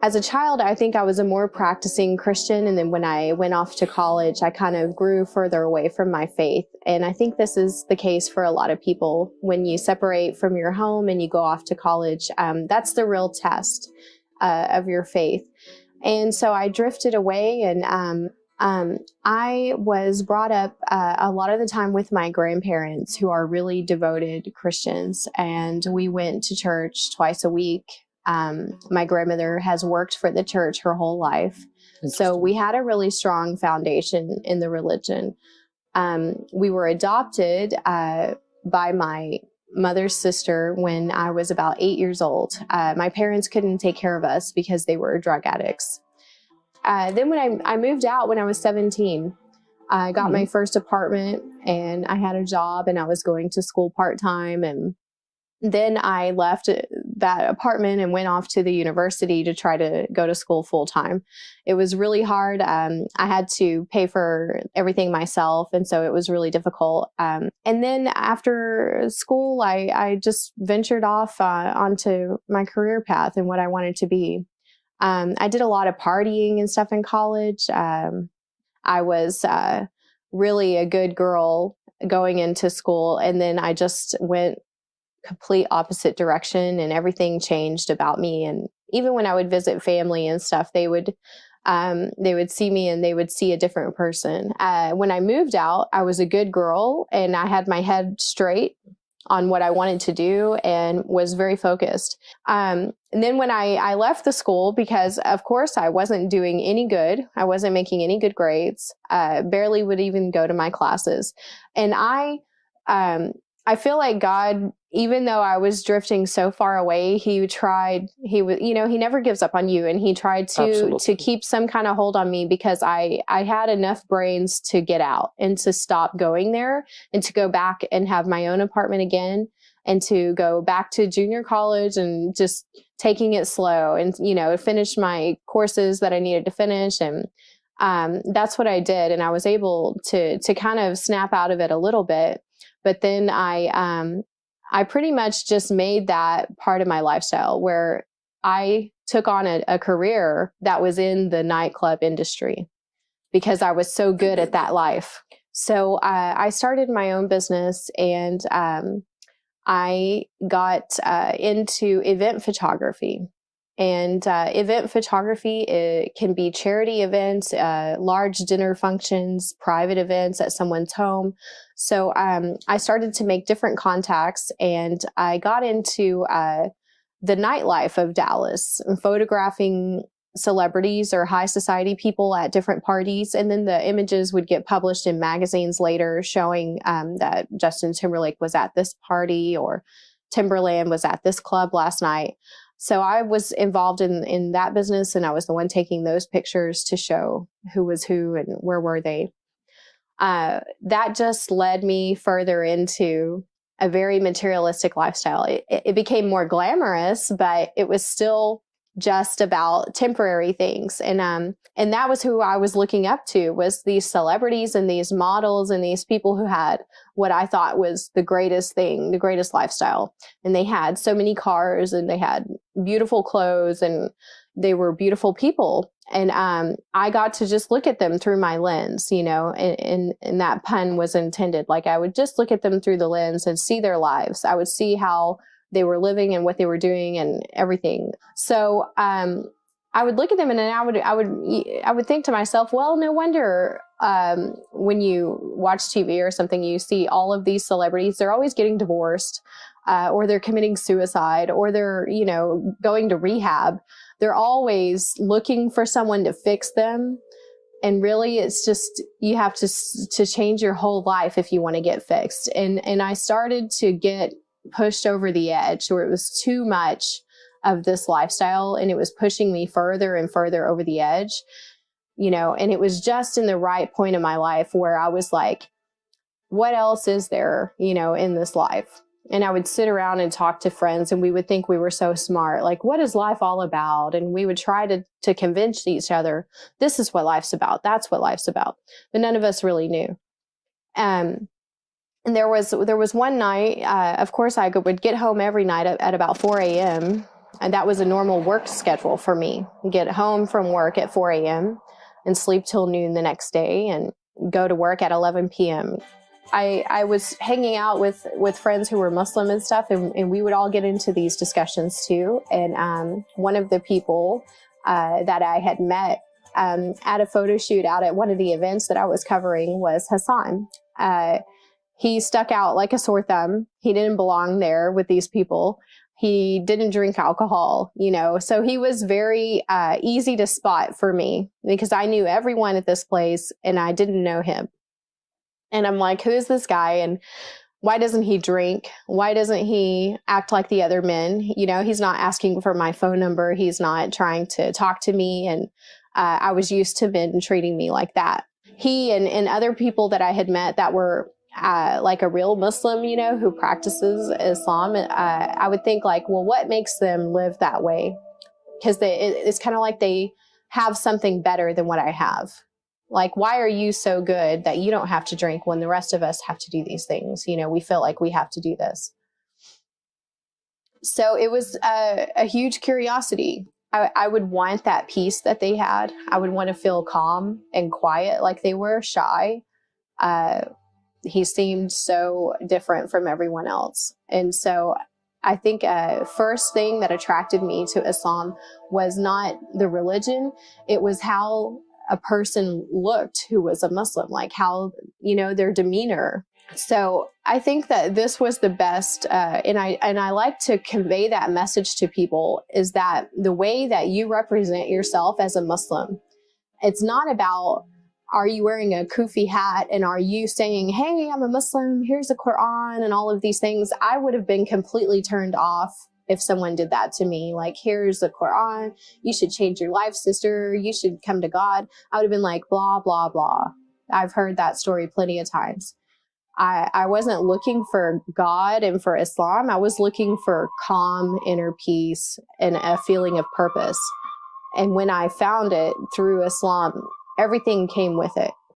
As a child, I think I was a more practicing Christian. And then when I went off to college, I kind of grew further away from my faith. And I think this is the case for a lot of people. When you separate from your home and you go off to college, that's the real test of your faith. And so I drifted away, and I was brought up a lot of the time with my grandparents, who are really devoted Christians. And we went to church twice a week. My grandmother has worked for the church her whole life. So we had a really strong foundation in the religion. We were adopted by my mother's sister when I was about 8 years old. My parents couldn't take care of us because they were drug addicts. Then when I moved out when I was 17, I got my first apartment, and I had a job, and I was going to school part-time. And then I left that apartment and went off to the university to try to go to school full-time. It was really hard. I had to pay for everything myself, and so it was really difficult. And then after school, I just ventured off onto my career path and what I wanted to be. I did a lot of partying and stuff in college. I was really a good girl going into school, and then I just went complete opposite direction, and everything changed about me. And even when I would visit family and stuff, they would see me and they would see a different person. When I moved out, I was a good girl, and I had my head straight on what I wanted to do and was very focused. And then when I left the school, because of course I wasn't doing any good, I wasn't making any good grades, barely would even go to my classes. And I feel like God, even though I was drifting so far away, he never gives up on you. And he tried to keep some kind of hold on me, because I had enough brains to get out and to stop going there and to go back and have my own apartment again, and to go back to junior college and just taking it slow and, finish my courses that I needed to finish. And that's what I did. And I was able to kind of snap out of it a little bit. But then I pretty much just made that part of my lifestyle, where I took on a career that was in the nightclub industry because I was so good at that life. So I started my own business, and I got into event photography. And event photography, it can be charity events, large dinner functions, private events at someone's home. So I started to make different contacts, and I got into the nightlife of Dallas, photographing celebrities or high society people at different parties. And then the images would get published in magazines later, showing that Justin Timberlake was at this party, or Timberland was at this club last night. So I was involved in that business, and I was the one taking those pictures to show who was who and where were they. That just led me further into a very materialistic lifestyle. It became more glamorous, but it was still just about temporary things. And that was who I was looking up to, was these celebrities and these models and these people who had what I thought was the greatest thing, the greatest lifestyle. And they had so many cars, and they had beautiful clothes, and they were beautiful people. And I got to just look at them through my lens, and that pun was intended. Like, I would just look at them through the lens and see their lives. I would see how they were living and what they were doing and everything. So I would look at them, and then I would think to myself, well, no wonder when you watch TV or something, you see all of these celebrities, they're always getting divorced, or they're committing suicide, or they're, going to rehab. They're always looking for someone to fix them. And really, it's just, you have to change your whole life if you want to get fixed. And I started to get pushed over the edge, where it was too much of this lifestyle, and it was pushing me further and further over the edge, and it was just in the right point in my life where I was like, what else is there, in this life? And I would sit around and talk to friends, and we would think we were so smart. Like, what is life all about? And we would try to convince each other, this is what life's about. That's what life's about. But none of us really knew. And there was one night, of course, I would get home every night at about 4 a.m. And that was a normal work schedule for me. Get home from work at 4 a.m. and sleep till noon the next day and go to work at 11 p.m. I was hanging out with friends who were Muslim and stuff, and we would all get into these discussions too. And one of the people that I had met at a photo shoot out at one of the events that I was covering was Hassan. He stuck out like a sore thumb. He didn't belong there with these people. He didn't drink alcohol, you know, so he was very easy to spot for me because I knew everyone at this place and I didn't know him. And I'm like, who is this guy? And why doesn't he drink? Why doesn't he act like the other men? You know, he's not asking for my phone number. He's not trying to talk to me. And I was used to men treating me like that. He and other people that I had met that were like a real Muslim, you know, who practices Islam, I would think like, well, what makes them live that way? Because it's kind of like they have something better than what I have. Like, why are you so good that you don't have to drink when the rest of us have to do these things? You know, we feel like we have to do this. So it was a huge curiosity. I would want that peace that they had. I would want to feel calm and quiet like they were, shy. He seemed so different from everyone else. And so I think first thing that attracted me to Islam was not the religion. It was how a person looked who was a Muslim, like how, you know, their demeanor. So I think that this was the best, and I like to convey that message to people, is that the way that you represent yourself as a Muslim, it's not about, are you wearing a kufi hat and are you saying, hey, I'm a Muslim, here's the Quran and all of these things. I would have been completely turned off if someone did that to me. Like, here's the Quran, you should change your life, sister, you should come to God. I would have been like, blah, blah, blah. I've heard that story plenty of times. I wasn't looking for God and for Islam. I was looking for calm, inner peace, and a feeling of purpose. And when I found it through Islam, everything came with it.